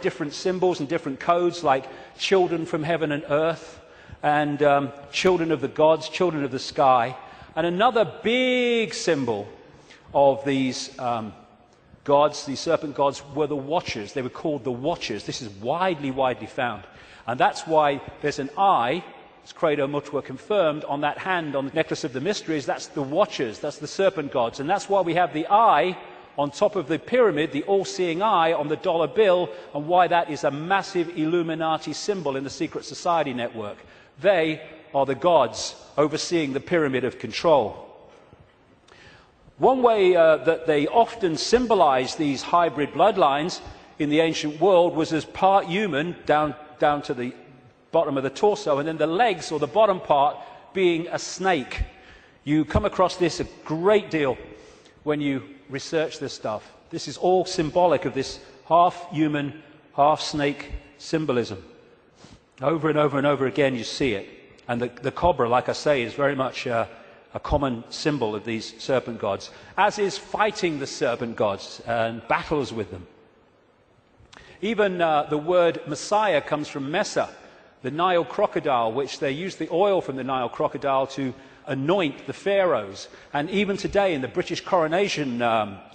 different symbols and different codes, like children from heaven and earth, and children of the gods, children of the sky. And another big symbol of these gods, these serpent gods, were the Watchers. They were called the Watchers. This is widely, widely found. And that's why there's an eye, as Credo Mutwa confirmed, on that hand, on the necklace of the mysteries. That's the Watchers, that's the serpent gods. And that's why we have the eye on top of the pyramid, the all-seeing eye on the dollar bill, and why that is a massive Illuminati symbol in the secret society network. They are the gods overseeing the pyramid of control. One way that they often symbolized these hybrid bloodlines in the ancient world was as part human, down to the bottom of the torso, and then the legs, or the bottom part, being a snake. You come across this a great deal when you research this stuff. This is all symbolic of this half-human, half-snake symbolism. Over and over and over again you see it. And the cobra, like I say, is very much a common symbol of these serpent gods, as is fighting the serpent gods and battles with them. Even the word Messiah comes from Mesa, the Nile crocodile, which they used the oil from the Nile crocodile to anoint the pharaohs. And even today in the British coronation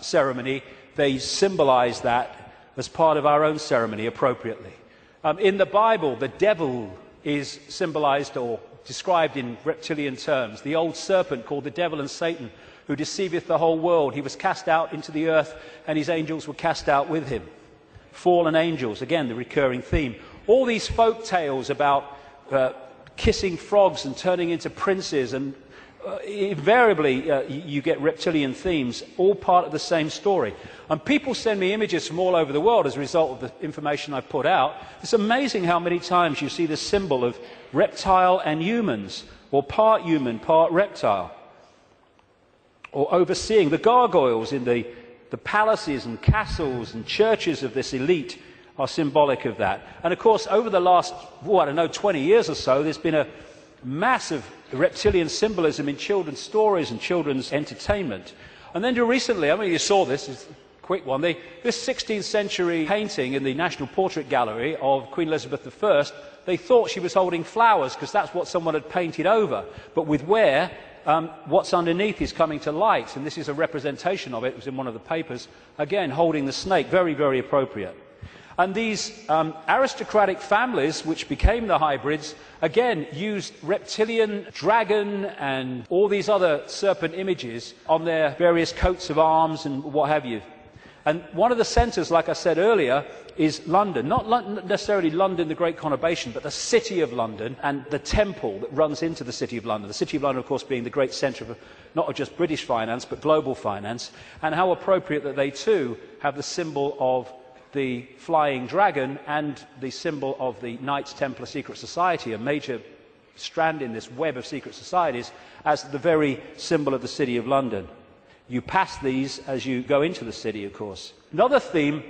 ceremony, they symbolize that as part of our own ceremony appropriately. In the Bible, the devil is symbolized or described in reptilian terms. The old serpent called the devil and Satan, who deceiveth the whole world. He was cast out into the earth, and his angels were cast out with him. Fallen angels, again, the recurring theme. All these folk tales about kissing frogs and turning into princes, and invariably you get reptilian themes, all part of the same story. And people send me images from all over the world as a result of the information I put out. It's amazing how many times you see the symbol of reptile and humans, or part human, part reptile. Or overseeing the gargoyles in the palaces and castles and churches of this elite are symbolic of that. And of course, over the last, I don't know, 20 years or so, there's been a massive reptilian symbolism in children's stories and children's entertainment. And then recently, I mean, you saw this, it's a quick one, this 16th century painting in the National Portrait Gallery of Queen Elizabeth I, they thought she was holding flowers because that's what someone had painted over. But with where what's underneath is coming to light, and this is a representation of it. It was in one of the papers, again holding the snake, very, very appropriate. And these aristocratic families, which became the hybrids, again used reptilian, dragon, and all these other serpent images on their various coats of arms and what have you. And one of the centres, like I said earlier, is London. Not necessarily London, the Great Conurbation, but the City of London and the temple that runs into the City of London. The City of London, of course, being the great centre of not just British finance, but global finance. And how appropriate that they too have the symbol of the flying dragon and the symbol of the Knights Templar Secret Society, a major strand in this web of secret societies, as the very symbol of the City of London. You pass these as you go into the city, of course. Another theme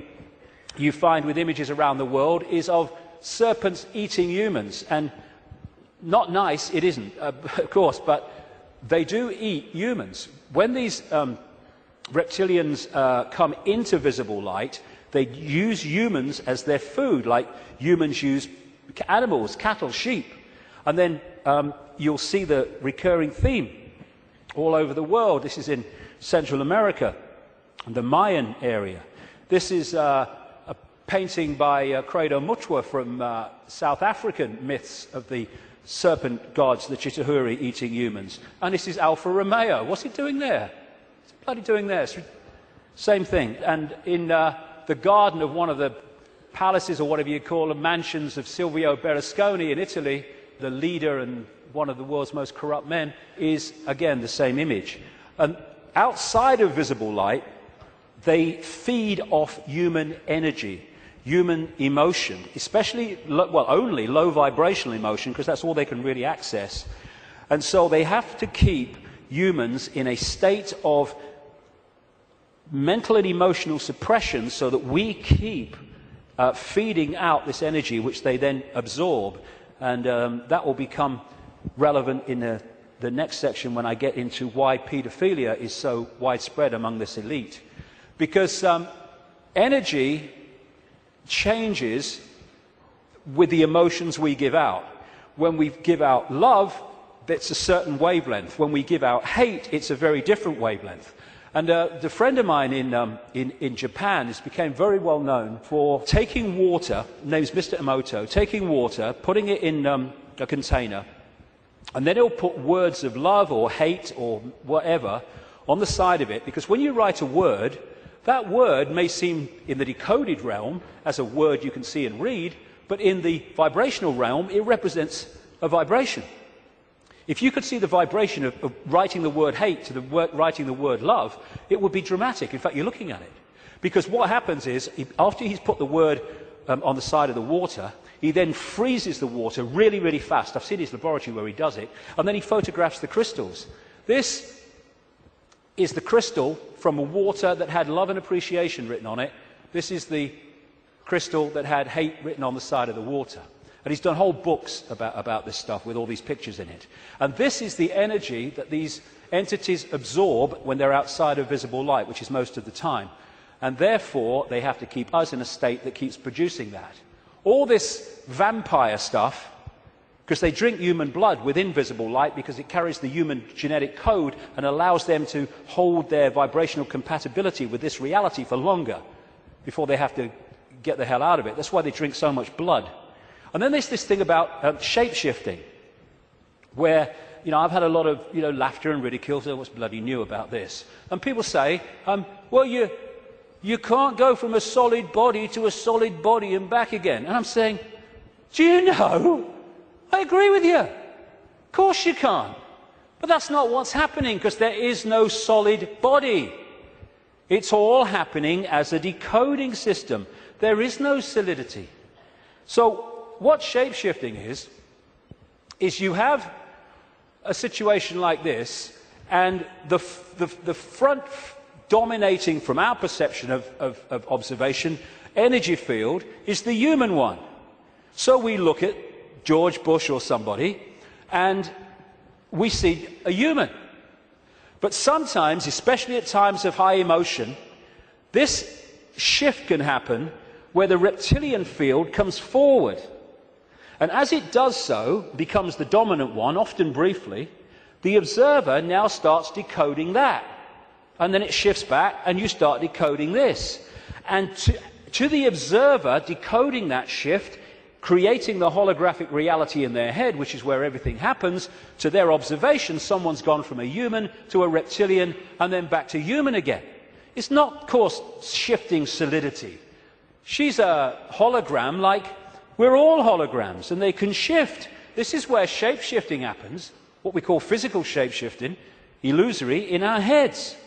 you find with images around the world is of serpents eating humans. And not nice, it isn't, of course, but they do eat humans. When these reptilians come into visible light, they use humans as their food, like humans use animals, cattle, sheep. And then you'll see the recurring theme all over the world. This is in Central America, the Mayan area. This is a painting by Credo Mutwa from South African myths of the serpent gods, the Chitauri, eating humans. And this is Alfa Romeo. What's he doing there? What's he bloody doing there? Same thing. And in the garden of one of the palaces, or whatever you call them, mansions of Silvio Berlusconi in Italy, the leader and one of the world's most corrupt men, is again the same image. And outside of visible light, they feed off human energy, human emotion, especially, well, only low vibrational emotion, because that's all they can really access. And so they have to keep humans in a state of mental and emotional suppression so that we keep feeding out this energy, which they then absorb. And that will become relevant in the next section when I get into why paedophilia is so widespread among this elite. Because energy changes with the emotions we give out. When we give out love, it's a certain wavelength. When we give out hate, it's a very different wavelength. And the friend of mine in Japan has become very well known for taking water, name's Mr. Emoto, taking water, putting it in a container, and then he'll put words of love or hate or whatever on the side of it, because when you write a word, that word may seem in the decoded realm as a word you can see and read, but in the vibrational realm, it represents a vibration. If you could see the vibration of writing the word hate to writing the word love, it would be dramatic. In fact, you're looking at it. Because what happens is, after he's put the word on the side of the water, he then freezes the water really, really fast. I've seen his laboratory where he does it. And then he photographs the crystals. This is the crystal from a water that had love and appreciation written on it. This is the crystal that had hate written on the side of the water. And he's done whole books about this stuff with all these pictures in it. And this is the energy that these entities absorb when they're outside of visible light, which is most of the time. And therefore, they have to keep us in a state that keeps producing that. All this vampire stuff, because they drink human blood with invisible light because it carries the human genetic code and allows them to hold their vibrational compatibility with this reality for longer before they have to get the hell out of it. That's why they drink so much blood. And then there's this thing about shape-shifting, where, I've had a lot of, laughter and ridicule. So what's bloody new about this? And people say, well, you can't go from a solid body to a solid body and back again. And I'm saying, do you know? I agree with you. Of course you can't. But that's not what's happening, because there is no solid body. It's all happening as a decoding system. There is no solidity. So what shape-shifting is you have a situation like this, and the front dominating from our perception of observation energy field is the human one. So we look at George Bush or somebody, and we see a human. But sometimes, especially at times of high emotion, this shift can happen where the reptilian field comes forward. And as it does so, becomes the dominant one, often briefly, the observer now starts decoding that. And then it shifts back, and you start decoding this. And to the observer, decoding that shift, creating the holographic reality in their head, which is where everything happens, to their observation, someone's gone from a human to a reptilian, and then back to human again. It's not, of course, shifting solidity. She's a hologram like we're all holograms, and they can shift. This is where shape-shifting happens, what we call physical shape-shifting, illusory, in our heads.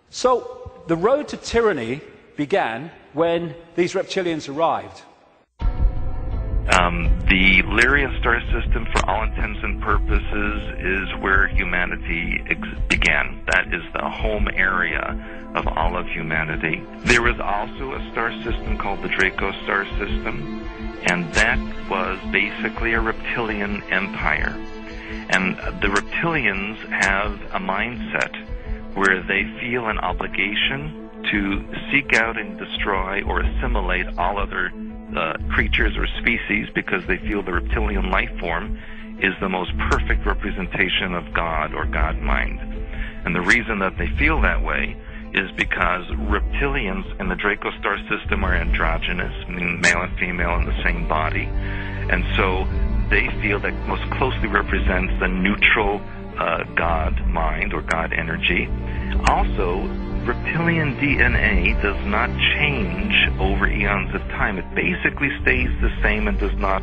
So the road to tyranny began when these reptilians arrived. The Lyria star system, for all intents and purposes, is where humanity began. That is the home area of all of humanity. There was also a star system called the Draco star system, and that was basically a reptilian empire. And the reptilians have a mindset where they feel an obligation to seek out and destroy or assimilate all other creatures or species, because they feel the reptilian life form is the most perfect representation of God or God mind. And the reason that they feel that way is because reptilians in the Draco star system are androgynous, meaning male and female in the same body. And so they feel that most closely represents the neutral God mind or God energy. Also, reptilian DNA does not change over eons of time. It basically stays the same and does not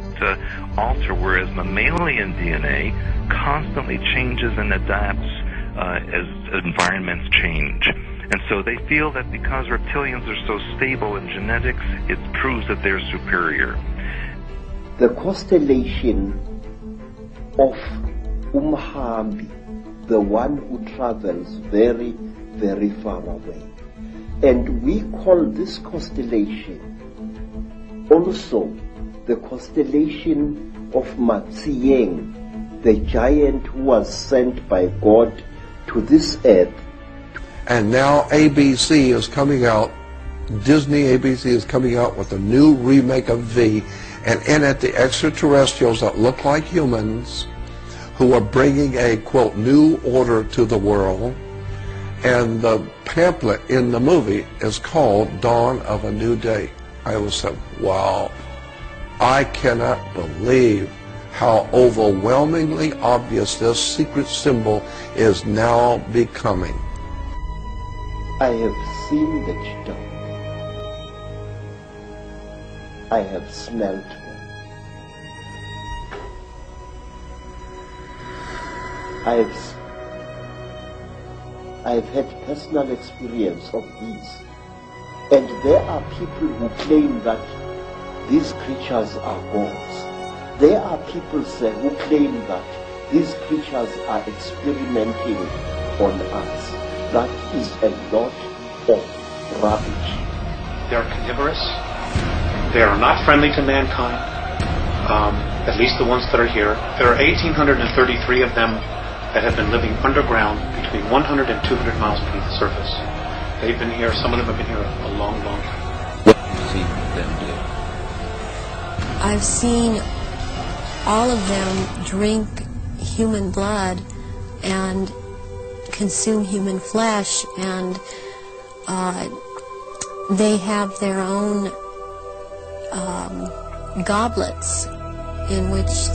alter, whereas mammalian DNA constantly changes and adapts as environments change. And so they feel that because reptilians are so stable in genetics, it proves that they're superior. The constellation of Umhambi, the one who travels very, very far away. And we call this constellation also the constellation of Matsieng, the giant who was sent by God to this earth. And now ABC is coming out Disney ABC is coming out with a new remake of V, and in it the extraterrestrials that look like humans who are bringing a, quote, new order to the world. And the pamphlet in the movie is called Dawn of a New Day. I was like, wow, I cannot believe how overwhelmingly obvious this secret symbol is now becoming. I have seen the cheetah. I have smelled her. I've had personal experience of these. And there are people who claim that these creatures are gods. There are people who claim that these creatures are experimenting on us. That is a lot of rubbish. They're carnivorous. They are not friendly to mankind, at least the ones that are here. There are 1,833 of them that have been living underground between 100 and 200 miles beneath the surface. They've been here, some of them have been here a long, long time. What have you seen them do? I've seen all of them drink human blood and consume human flesh, and they have their own goblets in which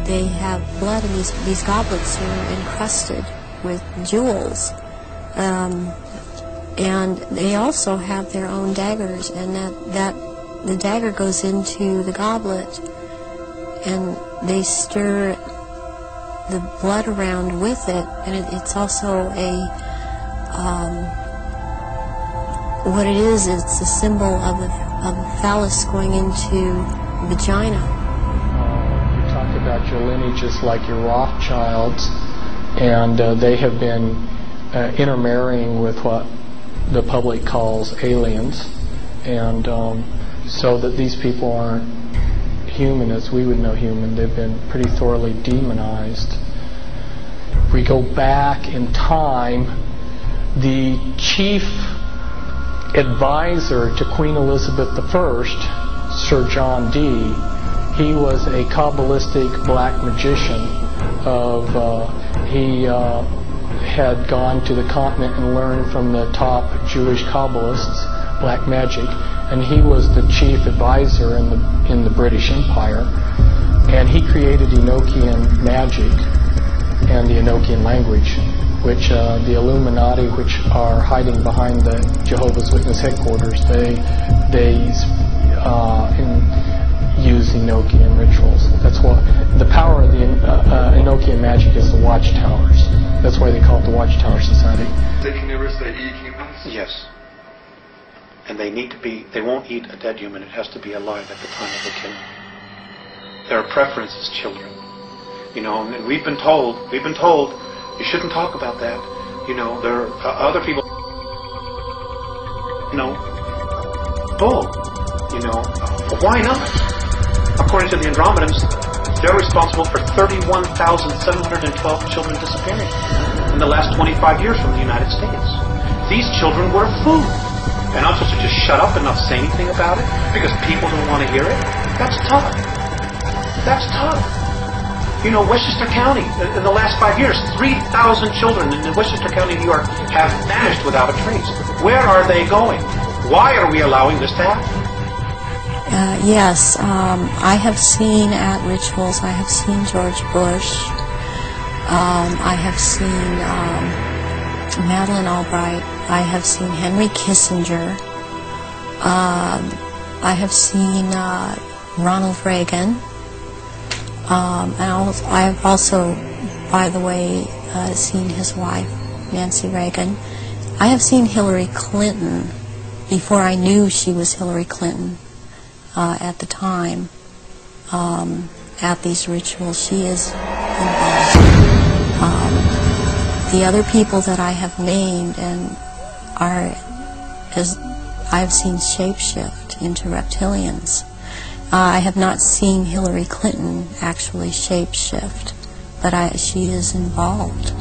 they have blood, and these goblets are encrusted with jewels. And they also have their own daggers, and the dagger goes into the goblet, and they stir the blood around with it, and it's also what it is, it's a symbol of a phallus going into vagina. You talk about your lineages like your Rothschilds, and they have been intermarrying with what the public calls aliens, and so that these people aren't human as we would know human. They've been pretty thoroughly demonized. If we go back in time, the chief advisor to Queen Elizabeth I, Sir John Dee, he was a Kabbalistic black magician. He had gone to the continent and learned from the top Jewish Kabbalists black magic, and he was the chief advisor in the British Empire, and he created Enochian magic and the Enochian language, which the Illuminati, which are hiding behind the Jehovah's Witness headquarters, they use Enochian rituals. That's what the power of the Enochian magic is. The watchtowers. That's why they call it the Watchtower Society. They can never say eat humans? Yes. And they need to be, they won't eat a dead human. It has to be alive at the time of the killing. Their preference is children. You know, and we've been told, you shouldn't talk about that. You know, there are other people, you know, bull. You know, why not? According to the Andromedans, they're responsible for 31,712 children disappearing in the last 25 years from the United States. These children were food. And I'm supposed to just shut up and not say anything about it because people don't want to hear it? That's tough. That's tough. You know, Westchester County, in the last 5 years, 3,000 children in Westchester County, New York, have vanished without a trace. Where are they going? Why are we allowing this to happen? Yes, I have seen at rituals, I have seen George Bush, I have seen Madeleine Albright, I have seen Henry Kissinger, I have seen Ronald Reagan, and I have also, by the way, seen his wife, Nancy Reagan. I have seen Hillary Clinton before I knew she was Hillary Clinton. At the time, at these rituals, she is involved. The other people that I have named I have seen shapeshift into reptilians. I have not seen Hillary Clinton actually shapeshift, but she is involved.